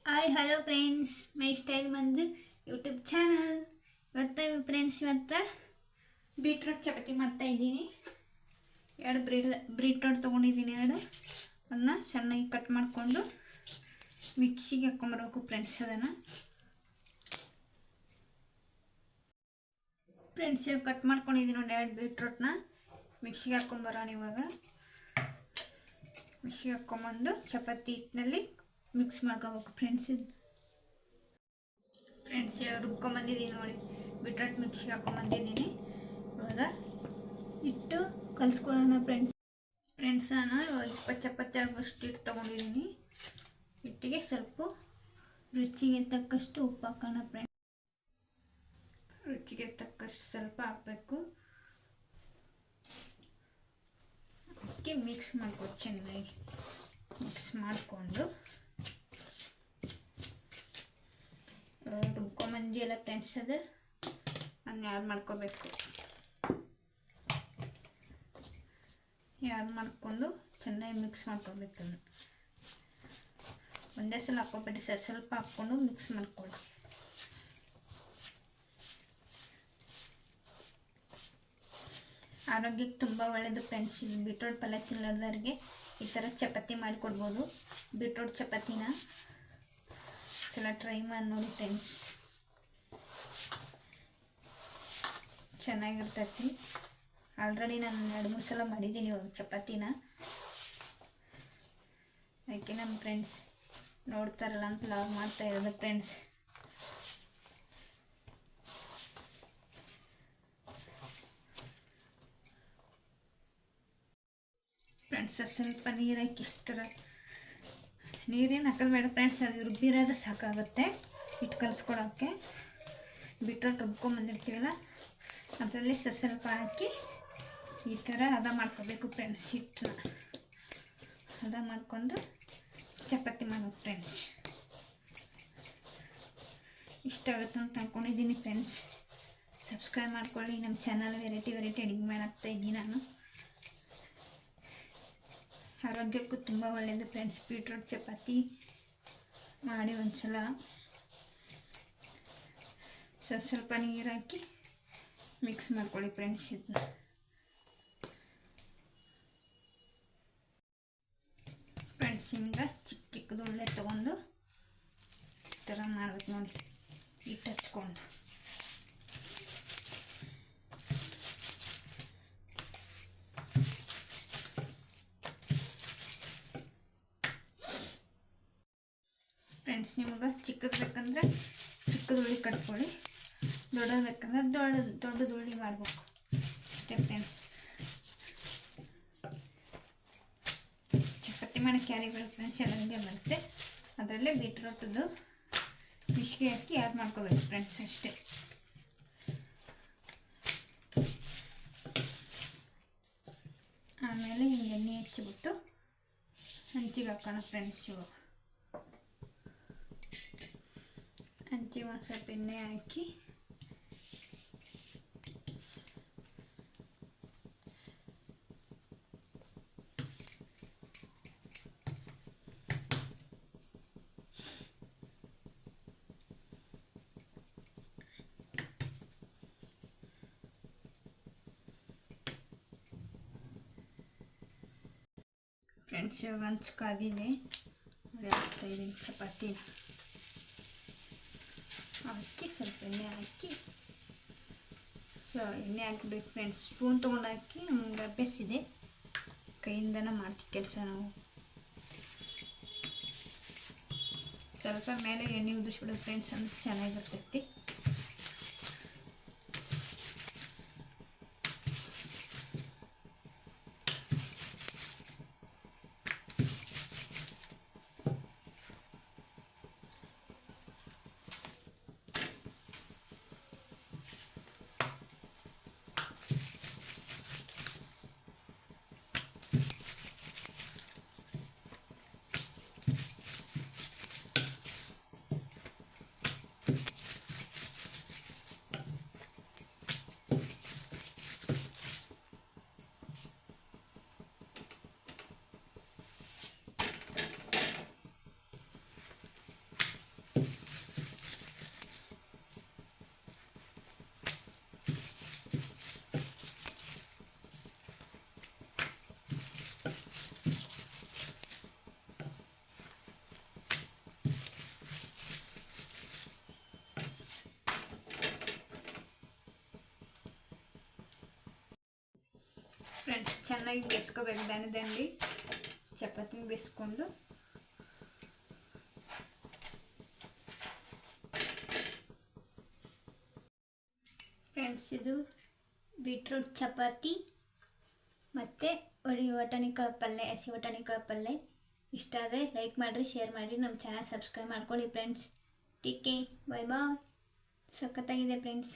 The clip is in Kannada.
ಹಾಯ್ ಹಲೋ ಫ್ರೆಂಡ್ಸ್, ಮೈ ಸ್ಟೈಲ್ ಮಂಜು ಯೂಟ್ಯೂಬ್ ಚಾನಲ್. ಇವತ್ತು ಬೀಟ್ರೂಟ್ ಚಪಾತಿ ಮಾಡ್ತಾಯಿದ್ದೀನಿ. ಎರಡು ಬೀಟ್ರೂಟ್ ತೊಗೊಂಡಿದ್ದೀನಿ. ಅದನ್ನು ಚೆನ್ನಾಗಿ ಕಟ್ ಮಾಡಿಕೊಂಡು ಮಿಕ್ಸಿಗೆ ಹಾಕ್ಕೊಂಬರ್ಬೇಕು ಅದನ್ನು ಕಟ್ ಮಾಡ್ಕೊಂಡಿದ್ದೀನಿ. ಒಂದು ಎರಡು ಬೀಟ್ರೂಟ್ನ ಮಿಕ್ಸಿಗೆ ಹಾಕ್ಕೊಂಬರೋಣ. ಇವಾಗ ಮಿಕ್ಸಿಗೆ ಹಾಕ್ಕೊಂಬಂದು ಚಪಾತಿ ಹಿಟ್ಟಿನಲ್ಲಿ ಮಿಕ್ಸ್ ಮಾಡ್ಕೋಬೇಕು ರುಬ್ಕೊಂಬಂದಿದ್ದೀನಿ ನೋಡಿ. ಬೀಟ್ರೂಟ್ ಮಿಕ್ಸಿಗೆ ಹಾಕ್ಕೊಂಬಂದಿದ್ದೀನಿ. ಇವಾಗ ಹಿಟ್ಟು ಕಲಿಸ್ಕೊಳ್ಳೋಣ ನಾನು ಇವಾಗ 20 ಚಪಾತಿ ಆಗೋಷ್ಟು ಹಿಟ್ಟು ತೊಗೊಂಡಿದ್ದೀನಿ. ಹಿಟ್ಟಿಗೆ ಸ್ವಲ್ಪ ರುಚಿಗೆ ತಕ್ಕಷ್ಟು ಉಪ್ಪು ಹಾಕೋಣ ರುಚಿಗೆ ತಕ್ಕಷ್ಟು ಸ್ವಲ್ಪ ಹಾಕಬೇಕು. ಅದಕ್ಕೆ ಮಿಕ್ಸ್ ಮಾಡ್ಕೊಂಡು ಚೆನ್ನಾಗಿ ಮಿಕ್ಸ್ ಮಾಡಿಕೊಂಡು ರುಬ್ಕೊಂಬಂದಿಲ್ಲ ಅದನ್ನ ಆ್ಯಡ್ ಮಾಡ್ಕೋಬೇಕು. ಆ್ಯಡ್ ಮಾಡಿಕೊಂಡು ಚೆನ್ನಾಗಿ ಮಿಕ್ಸ್ ಮಾಡ್ಕೋಬೇಕು. ಒಂದೇ ಸಲ ಹಾಕ್ಕೊಬೇಡಿ, ಸ್ವಲ್ಪ ಹಾಕ್ಕೊಂಡು ಮಿಕ್ಸ್ ಮಾಡ್ಕೊಳ್ಳಿ. ಆರೋಗ್ಯಕ್ಕೆ ತುಂಬ ಒಳ್ಳೆಯದು ಇದು ಬೀಟ್ರೂಟ್ ಪಲ್ಯ ತಿನ್ನೋದವ್ರಿಗೆ ಈ ಥರ ಚಪಾತಿ ಮಾಡಿಕೊಡ್ಬೋದು. ಬೀಟ್ರೂಟ್ ಚಪಾತಿನ ಸಲ ಟ್ರೈ ಮಾಡಿ ನೋಡಿ ಚೆನ್ನಾಗಿರ್ತೈತಿ. ಆಲ್ರೆಡಿ ನಾನು 2-3 ಸಲ ಮಾಡಿದ್ದೀನಿ ಇವಾಗ ಚಪಾತಿನ. ಅದಕ್ಕೆ ನಮ್ಮ ಫ್ರೆಂಡ್ಸ್ ನೋಡ್ತಾರಲ್ಲ ಅಂತ ಲಾಗ್ ಮಾಡ್ತಾ ಇರೋದು ಸ್ವಲ್ಪ ನೀರು ಹಾಕಿ ನೀರೇನು ಹಾಕೋದು ಬೇಡ ಅದು ರುಬ್ಬಿರೋದು ಸಾಕಾಗುತ್ತೆ. ಹಿಟ್ಟು ಕಲಿಸ್ಕೊಳೋಕ್ಕೆ ಬೀಟ್ರೂಟ್ ರುಬ್ಕೊಂಬಂದಿರ್ತೀವಲ್ಲ ಅದರಲ್ಲಿ ಸ್ವಲ್ಪ ಹಾಕಿ ಈ ಥರ ಹದ ಮಾಡ್ಕೋಬೇಕು ಹಿಟ್ಟನ್ನ ಹದ ಮಾಡ್ಕೊಂಡು ಚಪಾತಿ ಮಾಡೋದು ಇಷ್ಟ ಆಗುತ್ತೆ ಅಂತ ಅಂದ್ಕೊಂಡಿದ್ದೀನಿ ಸಬ್ಸ್ಕ್ರೈಬ್ ಮಾಡ್ಕೊಳ್ಳಿ. ನಮ್ಮ ಚಾನಲ್ ವೆರೈಟಿ ಅಡುಗೆ ಮಾಡಾಕ್ತಾಯಿದ್ದೀನಿ ನಾನು. ಆರೋಗ್ಯಕ್ಕೂ ತುಂಬ ಒಳ್ಳೆಯದು ಬೀಟ್ರೂಟ್ ಚಪಾತಿ ಮಾಡಿ ಒಂದ್ಸಲ. ಸ್ವಲ್ಪ ನೀರು ಹಾಕಿ ಮಿಕ್ಸ್ ಮಾಡ್ಕೊಳ್ಳಿ ಇದನ್ನ. ಹಿಂಗೆ ಚಿಕ್ಕದು ಉಳ್ಳೆ ತೊಗೊಂಡು ಈ ಥರ ಮಾಡ್ಬೇಕು ನೋಡಿ. ಹಿಟ್ಟು ಹಚ್ಕೊಂಡು ನಿಮಗೆ ಚಿಕ್ಕದು ಬೇಕಂದ್ರೆ ಚಿಕ್ಕದು ಉಳ್ಳಿ ಕಟ್ಕೊಳ್ಳಿ, ದೊಡ್ಡದು ಬೇಕಂದ್ರೆ ದೊಡ್ಡದು ಉಳ್ಳಿ ಮಾಡಬೇಕು ಅಷ್ಟೇ ಚಪಾತಿ ಮಾಡೋಕ್ಕೆ ಯಾರಿಗೆ ಬರುತ್ತೆ ಚೆನ್ನಾಗೆ ಬರುತ್ತೆ. ಅದರಲ್ಲೇ ಬೀಟ್ರೂಟದ್ದು ಮಿಕ್ಸಿಗೆ ಹಾಕಿ ಆ್ಯಡ್ ಮಾಡ್ಕೋಬೇಕು ಅಷ್ಟೇ. ಆಮೇಲೆ ಹಿಂಗೆ ಎಣ್ಣೆ ಹಚ್ಚಿಬಿಟ್ಟು ಹಂಚಿಗೆ ಹಾಕೋಣ ಇವಾಗ ಹಂಚಿಗೆ ಒಂದು ಸ್ವಲ್ಪ ಎಣ್ಣೆ ಹಾಕಿ ಇವಾಗ ಹಂಚು ಕಾದಿದೆ. ಹಾಕ್ತಾಯಿದ್ದೀನಿ ಚಪಾತಿನ ಹಾಕಿ ಸ್ವಲ್ಪ ಎಣ್ಣೆ ಹಾಕಿ ಎಣ್ಣೆ ಹಾಕಬೇಕು ಸ್ಪೂನ್ ತೊಗೊಂಡು ಹಾಕಿ ನಮ್ಗೆ ಅಭ್ಯಾಸಿದೆ, ಕೈಯಿಂದನೇ ಮಾಡ್ತೀವಿ ಕೆಲಸ ನಾವು. ಸ್ವಲ್ಪ ಮೇಲೆ ಎಣ್ಣೆ ಉದಿಸ್ಬಿಡೋದು ಅಂದ್ರೆ ಚೆನ್ನಾಗಿರ್ತೈತಿ. ಚೆನ್ನಾಗಿ ಬೇಯಿಸ್ಕೋಬೇಕು. ದಂಡಿ ಚಪಾತಿನ ಬೇಯಿಸ್ಕೊಂಡು ಫ್ರೆಂಡ್ಸ್, ಇದು ಬೀಟ್ರೂಟ್ ಚಪಾತಿ ಮತ್ತು ಬಟಾಣಿಕಾಳು ಪಲ್ಯ, ಹಸಿ ಬಟಾಣಿಕಾಳು ಪಲ್ಯ ಇಷ್ಟ ಆದರೆ ಲೈಕ್ ಮಾಡಿರಿ, ಶೇರ್ ಮಾಡಿರಿ, ನಮ್ಮ ಚಾನಲ್ ಸಬ್ಸ್ಕ್ರೈಬ್ ಮಾಡ್ಕೊಳ್ಳಿ friends. Take care, bye bye. ಸಖತ್ತಾಗಿದೆ ಫ್ರೆಂಡ್ಸ್.